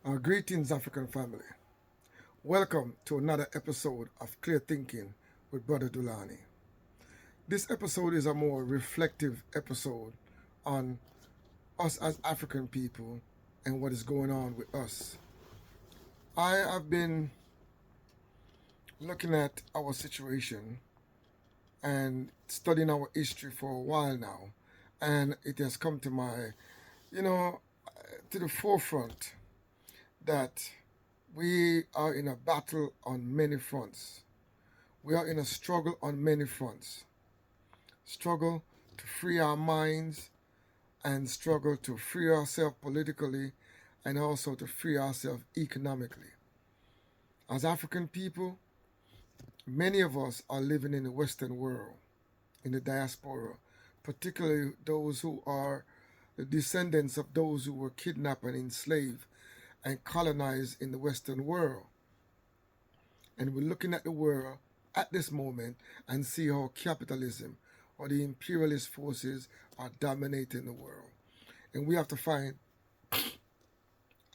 Greetings, African family. Welcome to another episode of Clear Thinking with Brother Dulani. This episode is a more reflective episode on us as African people and what is going on with us. I have been looking at our situation and studying our history for a while now, and it has come to you know, to the forefront that we are in a battle on many fronts. We are in a struggle on many fronts. Struggle to free our minds and struggle to free ourselves politically and also to free ourselves economically. As African people, many of us are living in the Western world, in the diaspora, particularly those who are the descendants of those who were kidnapped and enslaved and colonized in the Western world. And we're looking at the world at this moment and see how capitalism or the imperialist forces are dominating the world. And we have to find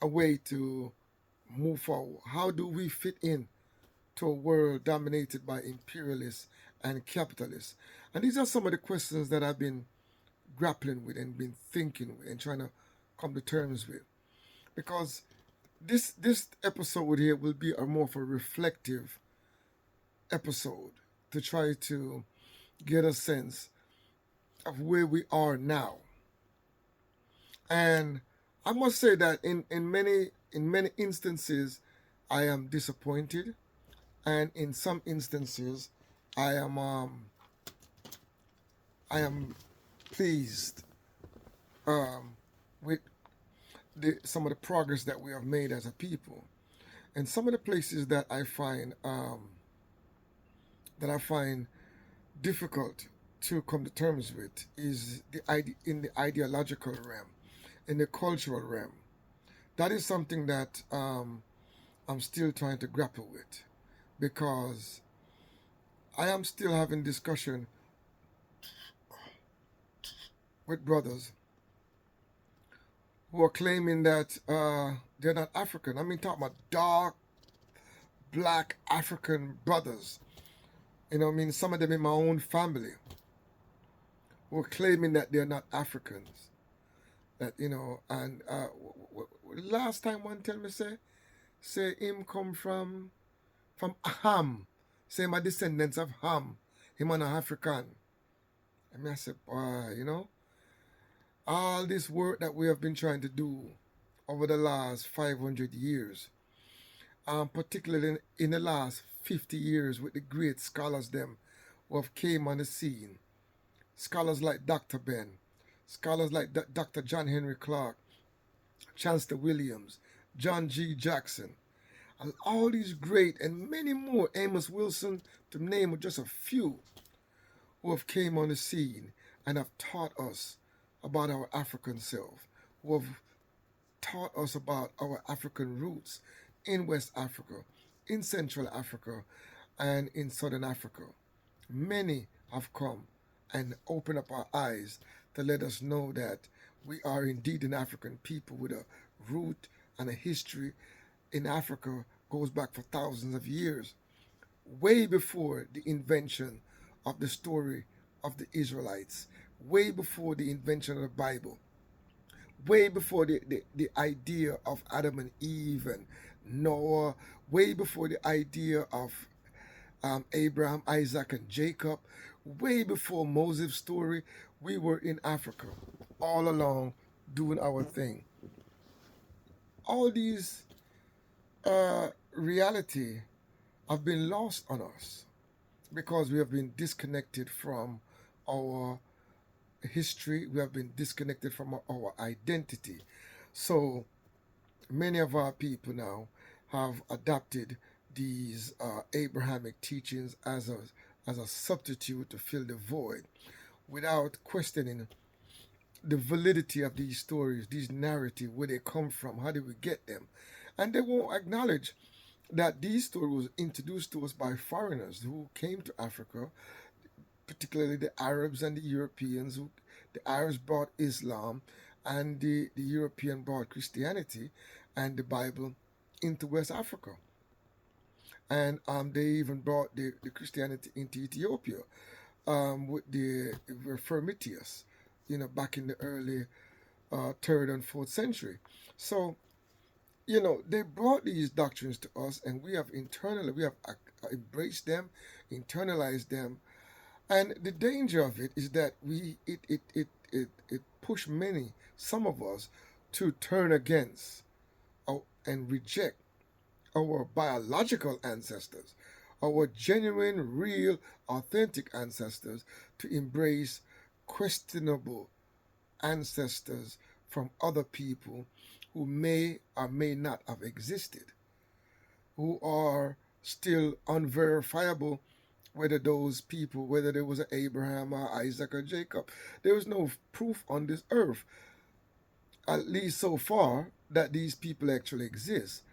a way to move forward. How do we fit in to a world dominated by imperialists and capitalists? And these are some of the questions that I've been grappling with and been thinking with and trying to come to terms with. Because this episode here will be a more of a reflective episode to try to get a sense of where we are now. And I must say that in many instances I am disappointed, and in some instances I am um, I am pleased with some of the progress that we have made as a people. And some of the places that I find difficult to come to terms with is in the ideological realm, in the cultural realm. That is something that I'm still trying to grapple with because I am still having discussion with brothers who are claiming that they're not African. I mean, talking about dark, black African brothers. I mean, some of them in my own family who are claiming that they're not Africans. And last time one tell me say him come from Ham. Say my descendants of Ham. Him an African. I mean, I said, boy, all this work that we have been trying to do over the last 500 years, particularly in the last 50 years with the great scholars them who have came on the scene. Scholars like Dr. Ben, scholars like Dr. John Henry Clark, Chancellor Williams, John G. Jackson, and all these great and many more, Amos Wilson, to name just a few, who have came on the scene and have taught us about our African self, who have taught us about our African roots in West Africa, in Central Africa, and in Southern Africa. Many have come and opened up our eyes to let us know that we are indeed an African people with a root and a history in Africa goes back for thousands of years, way before the invention of the story of the Israelites, way before the invention of the Bible, way before the idea of Adam and Eve and Noah, way before the idea of Abraham, Isaac, and Jacob, way before Moses' story. We were in Africa all along doing our thing. All these reality have been lost on us because we have been disconnected from our history, we have been disconnected from our identity. So many of our people now have adopted these Abrahamic teachings as a substitute to fill the void without questioning the validity of these stories, these narratives, where they come from, how did we get them? And they won't acknowledge that these stories were introduced to us by foreigners who came to Africa, particularly the Arabs and the Europeans. The Arabs brought Islam, and the European brought Christianity and the Bible into West Africa. And they even brought the Christianity into Ethiopia with the Reformitius, back in the early third and fourth century. So, they brought these doctrines to us, and we have embraced them, internalized them. And the danger of it is that it pushed some of us, to turn against and reject our biological ancestors, our genuine, real, authentic ancestors, to embrace questionable ancestors from other people who may or may not have existed, who are still unverifiable, whether those people, whether there was an Abraham or Isaac or Jacob. There is no proof on this earth, at least so far, that these people actually exist.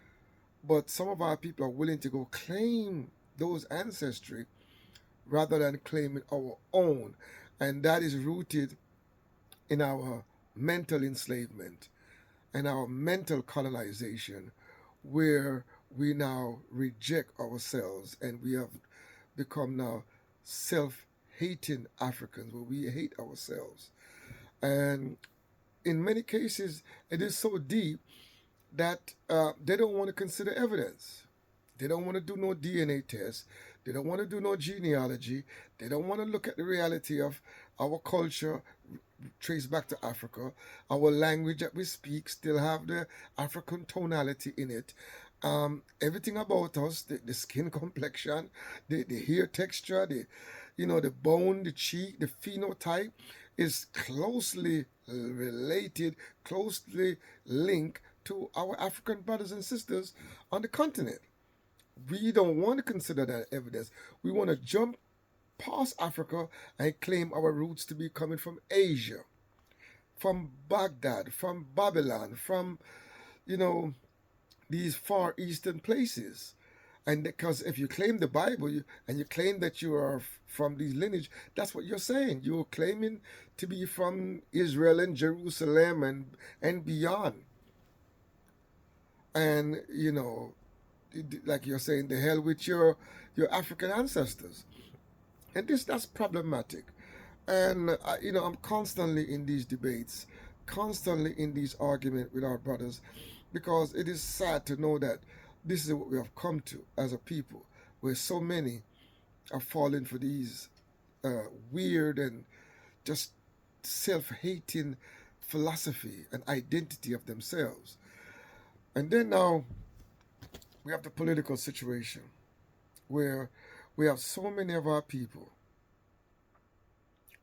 But some of our people are willing to go claim those ancestry rather than claiming our own. And that is rooted in our mental enslavement and our mental colonization, where we now reject ourselves and we have become now self hating Africans, where we hate ourselves. And in many cases, it is so deep that they don't want to consider evidence. They don't want to do no DNA test. They don't want to do no genealogy. They don't want to look at the reality of our culture traced back to Africa. Our language that we speak still have the African tonality in it. Everything about us, the skin complexion, the hair texture, the bone, the cheek, the phenotype is closely related, closely linked to our African brothers and sisters on the continent. We don't want to consider that evidence. We want to jump past Africa and claim our roots to be coming from Asia, from Baghdad, from Babylon, from, you know, these far eastern places. And because if you claim the Bible and you claim that you are from these lineage, that's what you're saying. You're claiming to be from Israel and Jerusalem and beyond. And, like you're saying, the hell with your African ancestors. And that's problematic. And, I'm constantly in these debates, constantly in these arguments with our brothers, because it is sad to know that this is what we have come to as a people, where so many are falling for these weird and just self-hating philosophy and identity of themselves. And then now we have the political situation, where we have so many of our people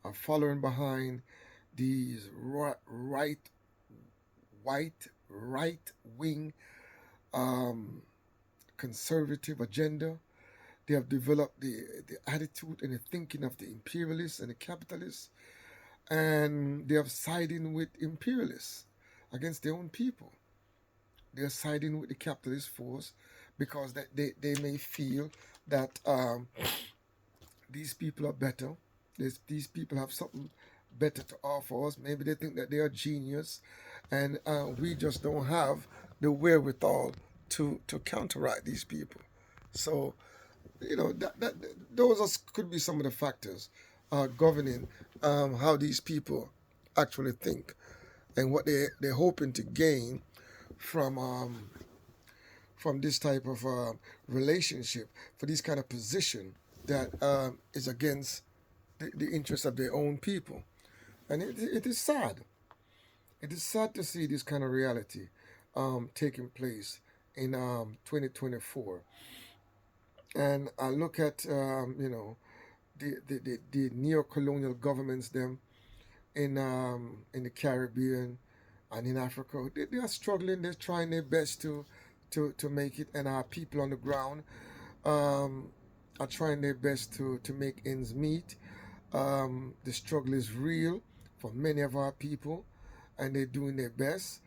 are following behind these right wing um, conservative agenda. They have developed the attitude and the thinking of the imperialists and the capitalists, and they have siding with imperialists against their own people. They're siding with the capitalist force because they may feel that these people are better. These people have something better to offer us. Maybe they think that they are genius, and we just don't have the wherewithal to counteract these people. So, that those could be some of the factors governing how these people actually think and what they're hoping to gain from this type of relationship, for this kind of position that is against the interests of their own people. And it is sad. It is sad to see this kind of reality taking place in 2024. And I look at, the neo-colonial governments, them in the Caribbean and in Africa. They are struggling. They're trying their best to make it, and our people on the ground um, are trying their best to make ends meet. The struggle is real for many of our people, and they're doing their best.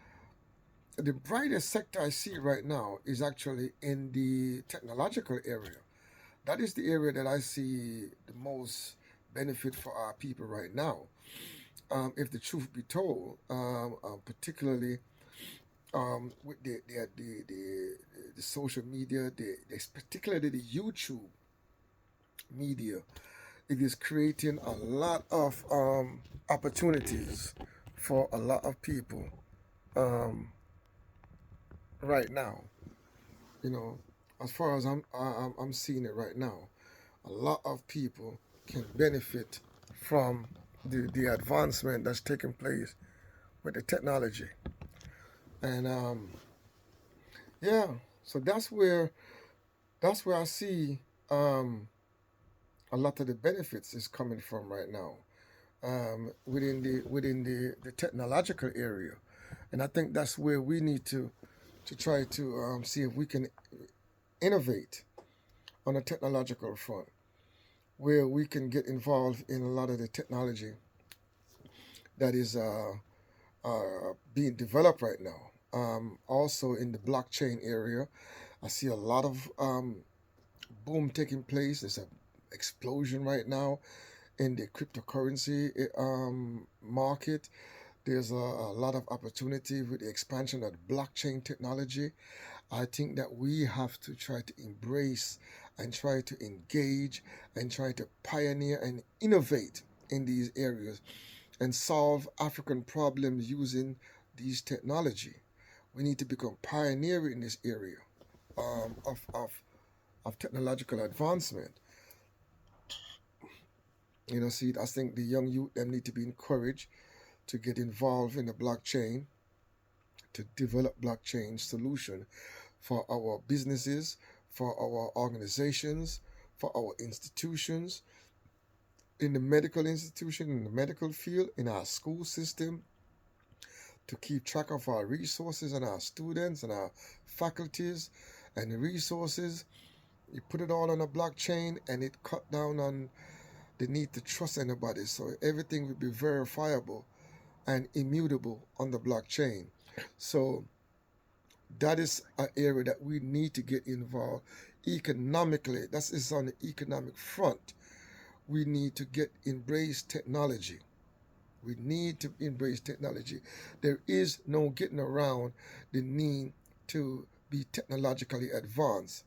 The brightest sector I see right now is actually in the technological area. That is the area that I see the most benefit for our people right now. if the truth be told, particularly with the social media, particularly the YouTube media, it is creating a lot of opportunities for a lot of people um, right now. You know, as far as I'm seeing it right now, a lot of people can benefit from the advancement that's taking place with the technology. And yeah, so that's where I see um, a lot of the benefits is coming from right now, within the technological area. And I think that's where we need to try to see if we can innovate on a technological front, where we can get involved in a lot of the technology that is being developed right now. Also in the blockchain area, I see a lot of boom taking place. There's an explosion right now in the cryptocurrency market. There's a lot of opportunity with the expansion of blockchain technology. I think that we have to try to embrace and try to engage and try to pioneer and innovate in these areas and solve African problems using these technology. We need to become pioneer in this area of technological advancement. See, I think the young youth them need to be encouraged to get involved in the blockchain, to develop blockchain solution for our businesses, for our organizations, for our institutions, in the medical institution, in the medical field, in our school system, to keep track of our resources and our students and our faculties and the resources. You put it all on a blockchain and it cut down on the need to trust anybody. So everything will be verifiable and immutable on the blockchain. So that is an area that we need to get involved economically. That is on the economic front. We need to get embrace technology. We need to embrace technology. There is no getting around the need to be technologically advanced.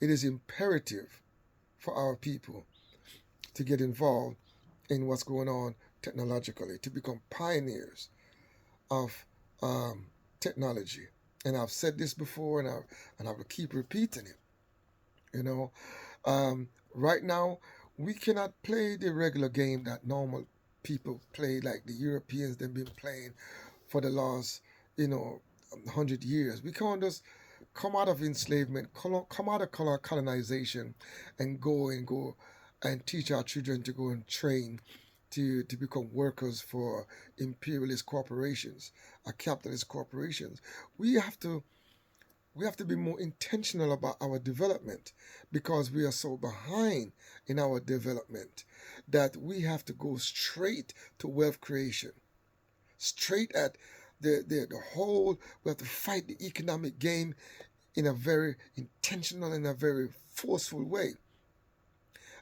It is imperative for our people to get involved in what's going on technologically, to become pioneers of technology. And I've said this before, and I will keep repeating it. You know, right now we cannot play the regular game that normal people play, like the Europeans they've been playing for the last, 100 years. We can't just come out of enslavement, come out of colonization, and go and teach our children to go and train to become workers for imperialist corporations, capitalist corporations. We have to we have to be more intentional about our development because we are so behind in our development that we have to go straight to wealth creation, straight at the whole. We have to fight the economic game in a very intentional and a very forceful way.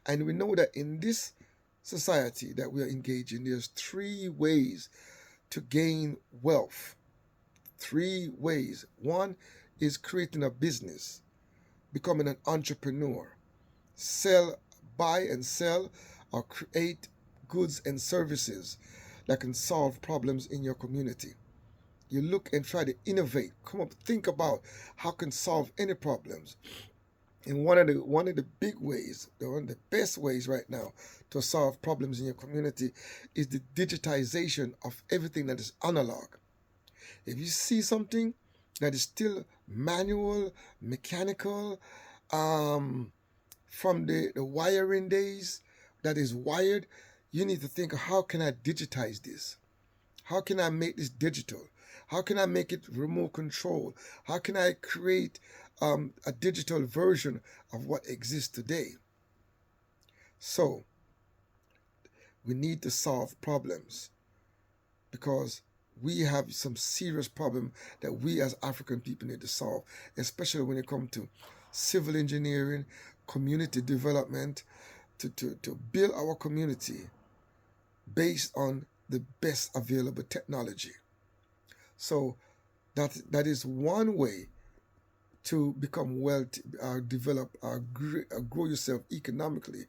And we know that in this society that we are engaged in, there's three ways to gain wealth. Three ways. One is creating a business, becoming an entrepreneur, sell, buy and sell, or create goods and services that can solve problems in your community. You look and try to innovate, come up, think about how can solve any problems. And one of the big ways, one of the best ways right now to solve problems in your community is the digitization of everything that is analog. If you see something that is still manual, mechanical, um, from the wiring days, that is wired, you need to think, how can I digitize this? How can I make this digital? How can I make it remote control? How can I create a digital version of what exists today? So we need to solve problems because we have some serious problem that we as African people need to solve, especially when it comes to civil engineering, community development, to build our community based on the best available technology. So that is one way to become wealthy, develop, grow yourself economically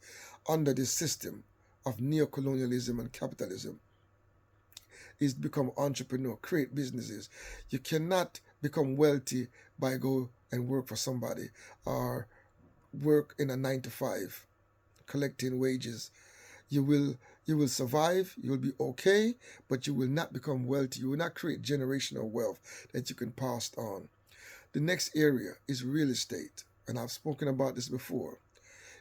under the system of neo-colonialism and capitalism, is become entrepreneur, create businesses. You cannot become wealthy by go and work for somebody or work in a 9 to 5 collecting wages. You will survive, you'll be okay, but you will not become wealthy. You will not create generational wealth that you can pass on. The next area is real estate, and I've spoken about this before.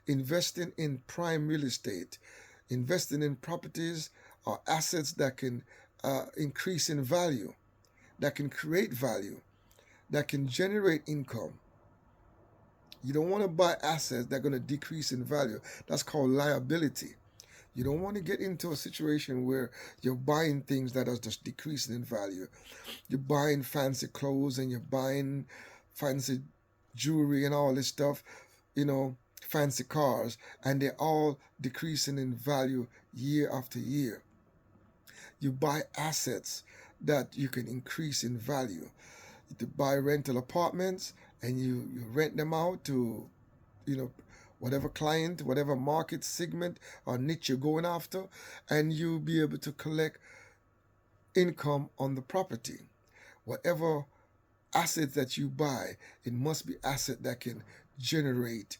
Investing in prime real estate, investing in properties or assets that can increase in value, that can create value, that can generate income. You don't want to buy assets that are going to decrease in value. That's called liability. You don't want to get into a situation where you're buying things that are just decreasing in value. You're buying fancy clothes and you're buying fancy jewelry and all this stuff, fancy cars, and they're all decreasing in value year after year. You buy assets that you can increase in value. You buy rental apartments and you rent them out to, you know, whatever client, whatever market segment or niche you're going after, and you'll be able to collect income on the property. Whatever assets that you buy, it must be asset that can generate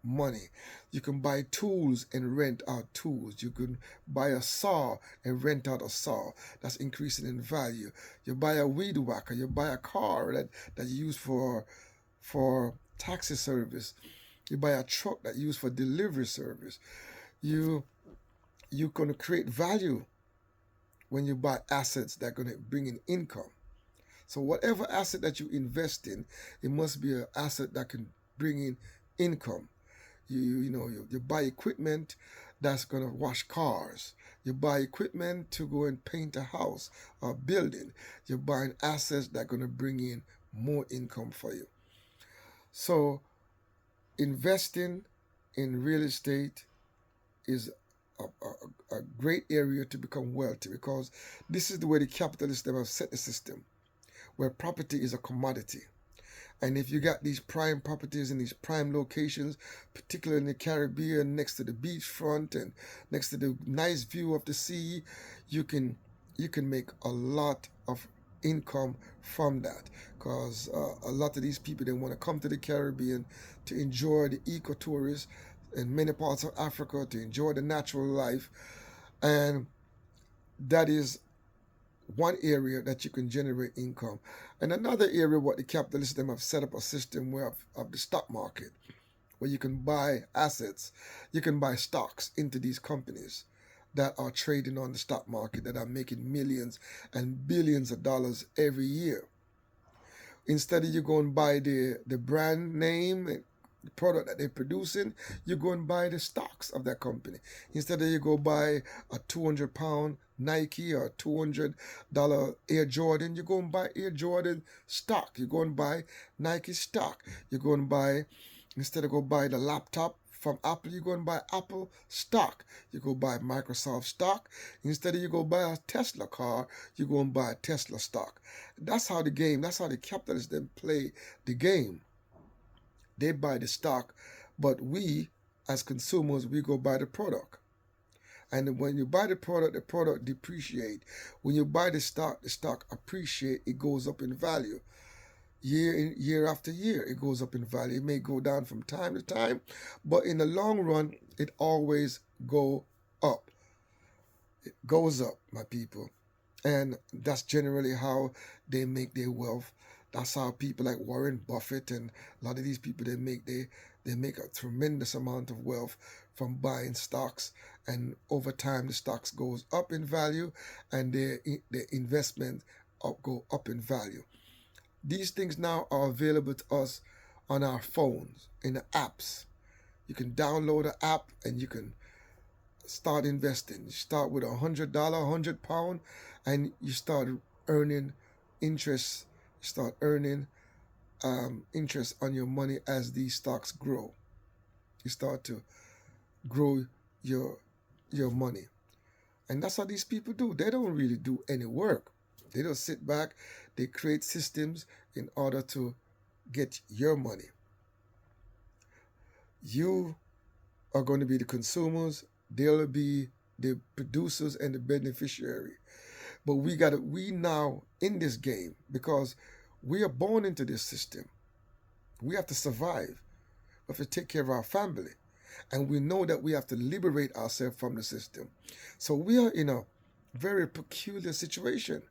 money. You can buy tools and rent out tools. You can buy a saw and rent out a saw. That's increasing in value. You buy a weed whacker. You buy a car that you use for taxi service. You buy a truck that you use for delivery service. You you're going to create value when you buy assets that are going to bring in income. So whatever asset that you invest in, it must be an asset that can bring in income. You buy equipment that's going to wash cars. You buy equipment to go and paint a house or building. You're buying assets that are going to bring in more income for you. So investing in real estate is a great area to become wealthy, because this is the way the capitalists have set the system, where property is a commodity. And if you got these prime properties in these prime locations, particularly in the Caribbean, next to the beachfront and next to the nice view of the sea, you can make a lot of income from that. Because a lot of these people, they want to come to the Caribbean to enjoy the ecotourism in many parts of Africa, to enjoy the natural life, and that is one area that you can generate income. And another area, what the capitalists them have set up a system where of the stock market, where you can buy assets, you can buy stocks into these companies that are trading on the stock market, that are making millions and billions of dollars every year. Instead of you go and buy the brand name and the product that they're producing, you go and buy the stocks of that company. Instead of you go buy a 200-pound Nike or $200 Air Jordan, you go and buy Air Jordan stock. You go and buy Nike stock. You go and buy, instead of go buy the laptop from Apple, you go and buy Apple stock. You go buy Microsoft stock. Instead of you go buy a Tesla car, you go and buy a Tesla stock. That's how the capitalists then play the game. They buy the stock, but we, as consumers, we go buy the product. And when you buy the product depreciate. When you buy the stock appreciate. It goes up in value. Year after year, it goes up in value. It may go down from time to time, but in the long run, it always go up. It goes up, my people. And that's generally how they make their wealth. That's how people like Warren Buffett and a lot of these people, they make a tremendous amount of wealth from buying stocks, and over time the stocks goes up in value, and their investment go up in value. These things now are available to us on our phones in the apps. You can download an app and you can start investing. You start with $100, £100, and you start earning interest. You start earning interest on your money as these stocks grow. You start to grow your money. And that's what these people do. They don't really do any work. They just sit back, they create systems in order to get your money. You are going to be the consumers, they'll be the producers and the beneficiary. But we now in this game because we are born into this system. We have to survive. We have to take care of our family. And we know that we have to liberate ourselves from the system. So we are in a very peculiar situation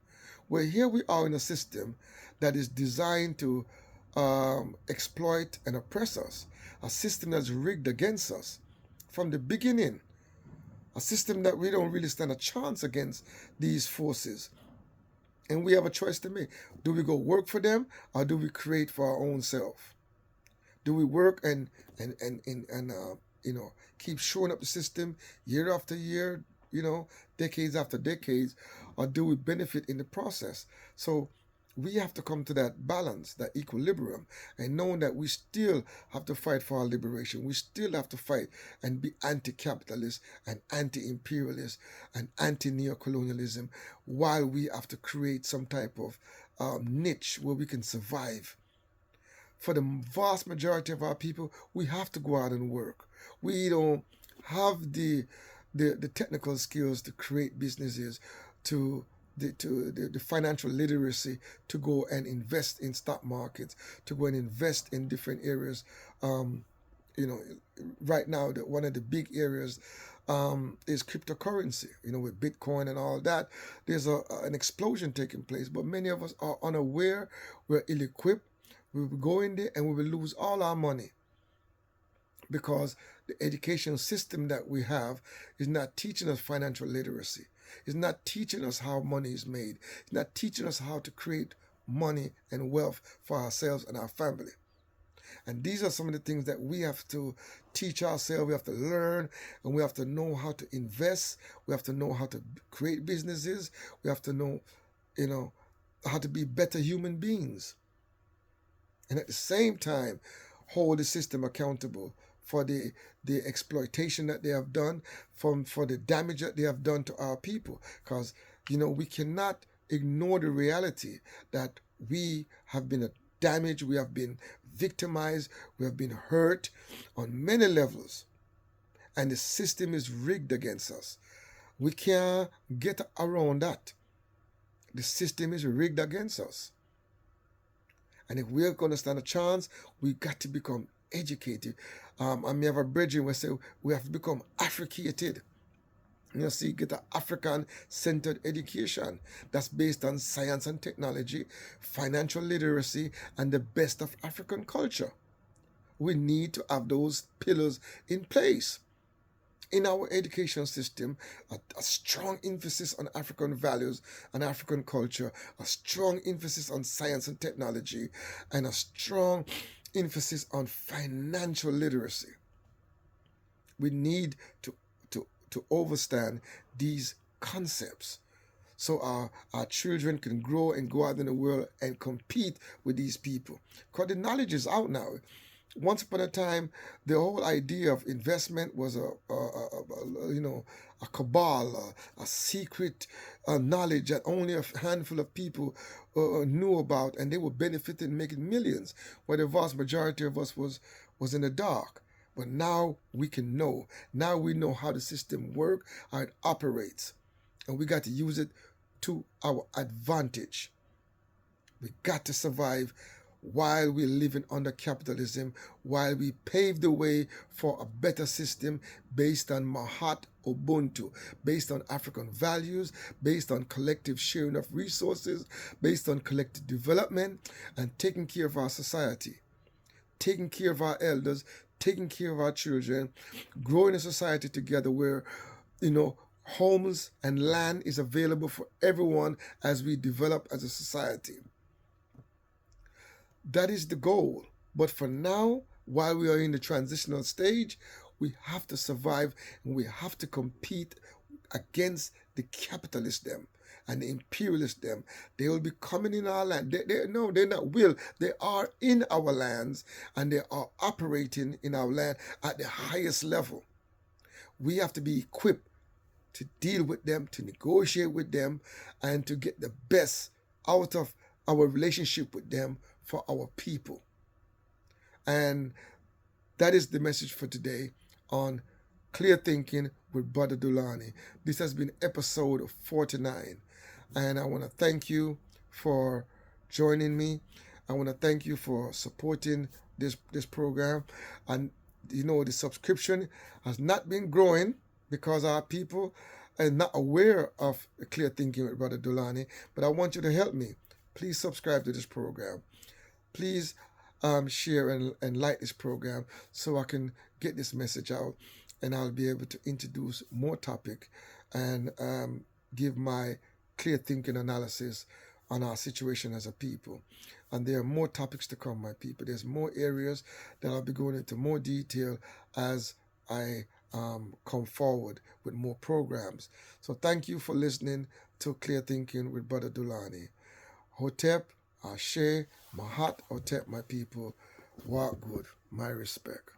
where here we are in a system that is designed to exploit and oppress us, a system that's rigged against us from the beginning, a system that we don't really stand a chance against these forces. And we have a choice to make. Do we go work for them or do we create for our own self? Do we work and keep showing up the system year after year, decades after decades, or do we benefit in the process? So we have to come to that balance, that equilibrium, and knowing that we still have to fight for our liberation. We still have to fight and be anti-capitalist and anti-imperialist and anti-neo-colonialism while we have to create some type of niche where we can survive. For the vast majority of our people, we have to go out and work. We don't have the technical skills to create businesses, to the financial literacy to go and invest in stock markets, to go and invest in different areas. Um, you know, right now, one of the big areas is cryptocurrency. With Bitcoin and all that, there's an explosion taking place. But many of us are unaware. We're ill-equipped. We will go in there and we will lose all our money because the education system that we have is not teaching us financial literacy. It's not teaching us how money is made. It's not teaching us how to create money and wealth for ourselves and our family. And these are some of the things that we have to teach ourselves. We have to learn and we have to know how to invest. We have to know how to create businesses. We have to know, how to be better human beings. And at the same time, hold the system accountable for the exploitation that they have done, for the damage that they have done to our people. Because, we cannot ignore the reality that we have been damaged, we have been victimized, we have been hurt on many levels. And the system is rigged against us. We can't get around that. The system is rigged against us. And if we're going to stand a chance, we got to become educated. I may have a brethren who say we have to become Africated. Get an African-centered education that's based on science and technology, financial literacy, and the best of African culture. We need to have those pillars in place. In our education system, a strong emphasis on African values and African culture, a strong emphasis on science and technology, and a strong emphasis on financial literacy. We need to understand these concepts so our children can grow and go out in the world and compete with these people. Because the knowledge is out now. Once upon a time, the whole idea of investment was a cabal, a secret knowledge that only a handful of people knew about, and they were benefiting, making millions, while the vast majority of us was in the dark. But now we can know. Now we know how the system works, how it operates, and we got to use it to our advantage. We got to survive while we're living under capitalism, while we pave the way for a better system based on Mahat Ubuntu, based on African values, based on collective sharing of resources, based on collective development, and taking care of our society, taking care of our elders, taking care of our children, growing a society together where, homes and land is available for everyone as we develop as a society. That is the goal. But for now, while we are in the transitional stage, we have to survive and we have to compete against the capitalists them and the imperialists them. They will be coming in our land. No, they not will. They are in our lands and they are operating in our land at the highest level. We have to be equipped to deal with them, to negotiate with them, and to get the best out of our relationship with them for our people. And that is the message for today on Clear Thinking with Brother Dulani. This has been episode 49. And I want to thank you for joining me. I want to thank you for supporting this program. And the subscription has not been growing because our people are not aware of Clear Thinking with Brother Dulani. But I want you to help me. Please subscribe to this program. Please share and like this program so I can get this message out, and I'll be able to introduce more topic and give my clear thinking analysis on our situation as a people. And there are more topics to come, my people. There's more areas that I'll be going into more detail as I come forward with more programs. So thank you for listening to Clear Thinking with Brother Dulani. Hotep, Ashe, Mahat, Hotep, my people. Walk good. My respect.